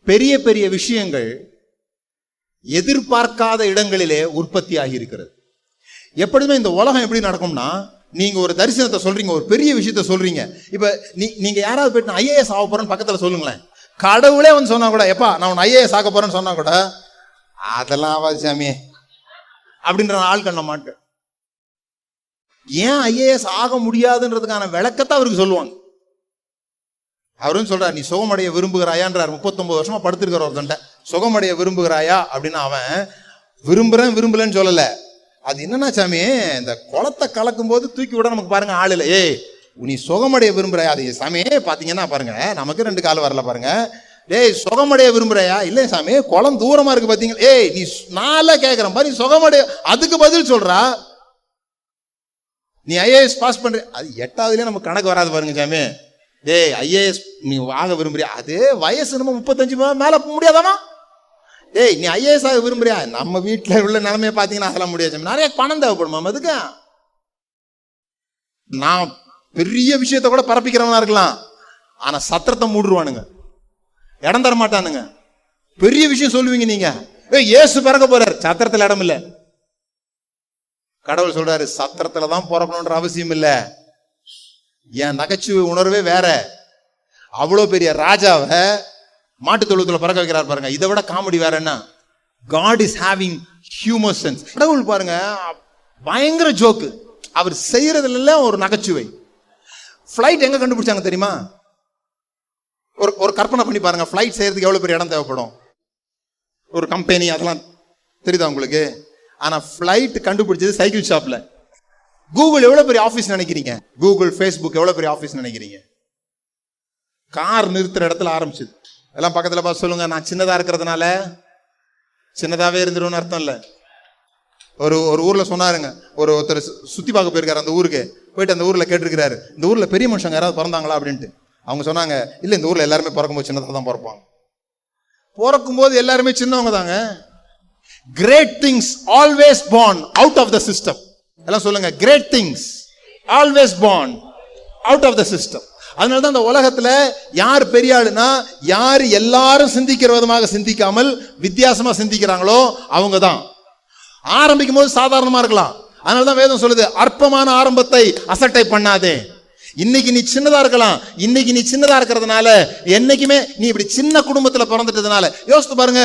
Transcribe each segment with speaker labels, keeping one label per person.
Speaker 1: பெரிய பெரிய விஷயங்கள் எதிர்பார்க்காத இடங்களிலே உற்பத்தி ஆகி இருக்கிறது. எப்படியுமே இந்த உலகம் எப்படி நடக்கும்னா, நீங்க ஒரு தரிசனத்தை சொல்றீங்க, ஒரு பெரிய விஷயத்த சொல்றீங்க. இப்ப நீங்க யாராவது போயிட்டு நான் ஐஏஎஸ் ஆக போறேன்னு பக்கத்துல சொல்லுங்களேன். கடவுளே வந்து சொன்னா கூட, எப்பா நான் உன் ஐஏஎஸ் ஆக போறேன்னு சொன்னா கூட, அதெல்லாம் ஆகாது சாமி அப்படின்ற ஆள் கண்ண மாட்டேன். ஏன் ஐஏஎஸ் ஆக முடியாதுன்றதுக்கான விளக்கத்தை அவருக்கு சொல்லுவாங்க. அவரும் சொல்றார், நீ சுகமடைய விரும்புகிறாயான்றார். 39 வருஷமா படுத்திருக்கிற ஒருத்தன்ட்ட சுகமடைய விரும்புகிறாயா அப்படின்னா, அவன் விரும்புறேன் விரும்பலன்னு சொல்லல. அது என்னன்னா சாமி, இந்த குளத்தை கலக்கும் போது தூக்கி விட நமக்கு பாருங்க ஆள் இல்லை. ஏய் நீ சுகமடைய விரும்புறாயா? அது சாமி பாத்தீங்கன்னா பாருங்க, நமக்கு 2 கால் வரல பாருங்க. டேய் சுகமடைய விரும்புறாயா? இல்லை சாமி குளம் தூரமா இருக்கு பாத்தீங்களா. ஏய் நீ நாள கேட்கிறேன் பாரு, சுகமடைய, அதுக்கு பதில் சொல்றா. நீ ஐஏஎஸ் பாஸ் பண்ற, அது 8வதுலயே நமக்கு கணக்கு வராது பாருங்க சாமி. டேய் ஐஏஎஸ் நீ ஆக விரும்புறியா? அது வயசு நம்ம 35 மேல முடியாதாமா? டேய் நீ ஐஏஎஸ் ஆக விரும்புறியா? நம்ம வீட்டுல உள்ள நிலைமையை பாத்தீங்கன்னா அதெல்லாம் முடியாது. நிறைய பணம் தேவைப்படுமா அதுக்கு? நான் பெரிய விஷயத்த கூட பரப்பிக்கிறவனா இருக்கலாம், ஆனா சத்திரத்தை மூடுருவானுங்க, இடம் தர மாட்டானுங்க. பெரிய விஷயம் சொல்லுவீங்க நீங்க, இயேசு பிறக்க போறாரு, சத்திரத்துல இடம் இல்ல. கடவுள் சொல்றாரு, சத்திரத்துலதான் பிறக்கணும்ன்ற அவசியம் இல்ல. என் நகைச்சுவை உணர்வே வேற. அவ்வளவு பெரிய ராஜாவை மாட்டு தொழுத்துல பறக்க வைக்கிறார் பாருங்க. இதை விட காமெடி வேற என்ன? God is having humor sense. கடவுள் பாருங்க பயங்கர ஜோக்கு. அவர் செய்யறதுல ஒரு நகைச்சுவை. பிளைட் எங்க கண்டுபிடிச்சாங்க தெரியுமா? ஒரு கற்பனை பண்ணி பாருங்க, பிளைட் செய்யறதுக்கு எவ்வளவு பெரிய இடம் தேவைப்படும், ஒரு கம்பெனி, அதெல்லாம் தெரியுதா உங்களுக்கு? ஆனா பிளைட் கண்டுபிடிச்சது சைக்கிள் ஷாப்ல. கூகுள் எவ்வளவு பெரிய ஆபீஸ் நினைக்கிறீங்க? கூகுள், ஃபேஸ்புக் எவ்வளவு பெரிய ஆபீஸ் நினைக்கிறீங்க? கார் நிறுத்துற இடத்துல ஆரம்பிச்சது. எல்லாம் பக்கத்துல பார்த்து சொல்லுங்க, நான் சின்னதா இருக்கிறதுனால சின்னதாவே இருந்துருன்னு அர்த்தம் இல்ல. ஒரு ஊர்ல சொன்னாருங்க, ஒருத்தர் சுத்தி பார்க்க போயிருக்காரு அந்த ஊருக்கு. போயிட்டு அந்த ஊர்ல கேட்டிருக்கிறாரு, இந்த ஊர்ல பெரிய மனுஷங்க யாராவது பிறந்தாங்களா அப்படின்ட்டு. அவங்க சொன்னாங்க, இல்ல இந்த ஊர்ல எல்லாருமே பிறக்கும்போது சின்னதா தான் பிறப்பாங்க. பிறக்கும் போது எல்லாருமே சின்னவங்க தாங்க. Great things always born out of the system. எல்லாம் சொல்லுங்க, great things always born out of the system. அதனாலதான் அந்த உலகத்துல யார் பெரிய ஆளுனா, யார் எல்லாரும் சிந்திக்கிற விதமாக சிந்திக்காமல் வித்தியாசமா சிந்திக்கிறாங்களோ அவங்க தான். ஆரம்பிக்கும் போது சாதாரணமா இருக்கலாம். அதனாலதான் வேதம் சொல்லுது, அற்பமான ஆரம்பத்தை அசட்டை பண்ணாதே. இன்னைக்கு நீ சின்னதா இருக்கலாம், இன்னைக்கு நீ சின்னதா இருக்கிறதுனால என்னைக்குமே நீ இப்படி சின்ன குடும்பத்துல பிறந்துட்டதுனால. யோசித்து பாருங்க,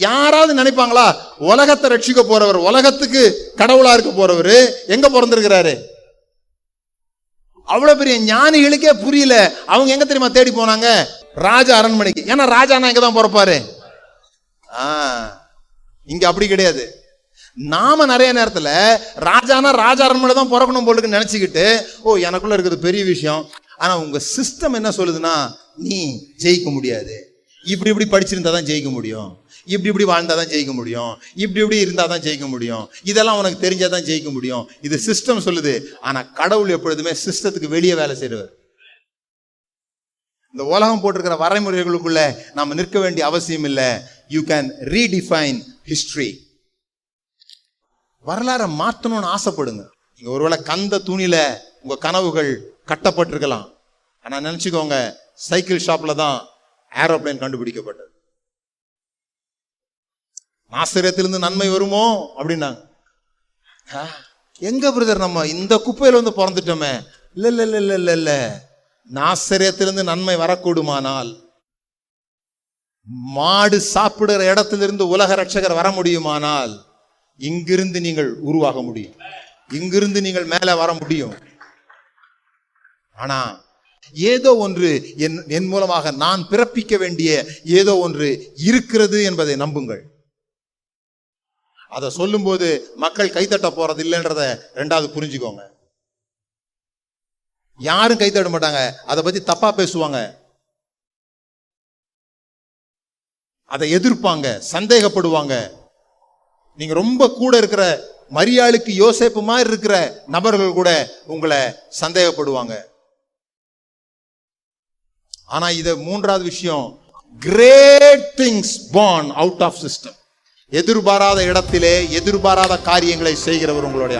Speaker 1: யாராவது நினைப்பாங்களா உலகத்தை ரட்சிக்க போறவர், உலகத்துக்கு கடவுளா இருக்க போறவர் எங்க பிறந்திருக்கிறாரு? அவ்வளவு பெரிய ஞானிகளுக்கே புரியல. அவங்க எங்க தெரியுமா தேடி போனாங்க? ராஜா அரண்மனைக்கு. ஏன்னா ராஜானா எங்கதான் பிறப்பாரு. இங்க அப்படி கிடையாது. நாம நிறைய நேரத்துல ராஜானா ராஜா அரண்மனை தான் பிறக்கணும் போலுக்கு நினைச்சுக்கிட்டு, ஓ எனக்குள்ள இருக்கிறது பெரிய விஷயம். ஆனா உங்க சிஸ்டம் என்ன சொல்லுதுன்னா, நீ ஜெயிக்க முடியாது, இப்படி இப்படி படிச்சிருந்தா தான் ஜெயிக்க முடியும், இப்படி இப்படி வாழ்ந்தாதான் ஜெயிக்க முடியும், இப்படி இப்படி இருந்தாதான் ஜெயிக்க முடியும், இதெல்லாம் உனக்கு தெரிஞ்சாதான் ஜெயிக்க முடியும். இது சிஸ்டம் சொல்லுது. ஆனா கடவுள் எப்பொழுதுமே சிஸ்டத்துக்கு வெளியே வேலை செய்றவர். இந்த உலகம் போட்டிருக்கிற வரைமுறைகளுக்குள்ள நாம நிற்க வேண்டிய அவசியம் இல்லை. You can redefine history. வரலாறை மாற்றணும்னு ஆசைப்படுங்க. நீங்க ஒருவேளை கந்த துணியில உங்க கனவுகள் கட்டப்பட்டிருக்கலாம். ஆனா நினைச்சுக்கோங்க, சைக்கிள் ஷாப்ல தான் ஏரோப்ளேன் கண்டுபிடிக்கப்பட்டது. நாசரேத்திலிருந்து நன்மை வருமோ அப்படின்னாங்க. எங்க பிரதர், நம்ம இந்த குப்பையில வந்து பிறந்துட்டோமே. இல்ல இல்ல இல்ல இல்ல இல்ல இல்ல, நாசரேத்திலிருந்து நன்மை வரக்கூடுமானால், மாடு சாப்பிடுற இடத்திலிருந்து உலக ரட்சகர் வர முடியுமானால், இங்கிருந்து நீங்கள் உருவாக முடியும், இங்கிருந்து நீங்கள் மேல வர முடியும். ஆனா ஏதோ ஒன்று என் மூலமாக நான் பிறப்பிக்க வேண்டிய ஏதோ ஒன்று இருக்கிறது என்பதை நம்புங்கள். அதை சொல்லும் போது மக்கள் கைத்தட்ட போறது இல்லைன்றத ரெண்டாவது புரிஞ்சுக்கோங்க. யாரும் கைத்தட்ட மாட்டாங்க, அதை பத்தி தப்பா பேசுவாங்க, அதை எதிர்ப்பாங்க, சந்தேகப்படுவாங்க. நீங்க ரொம்ப கூட இருக்கிற மரியாளுக்கு யோசேப்பு மாதிரி இருக்கிற நபர்கள் கூட உங்களை சந்தேகப்படுவாங்க. ஆனா இது மூன்றாவது விஷயம், great things born out of system. எதிர்பாராத இடத்திலே எதிர்பாராத காரியங்களை செய்கிறவர் உங்களுடைய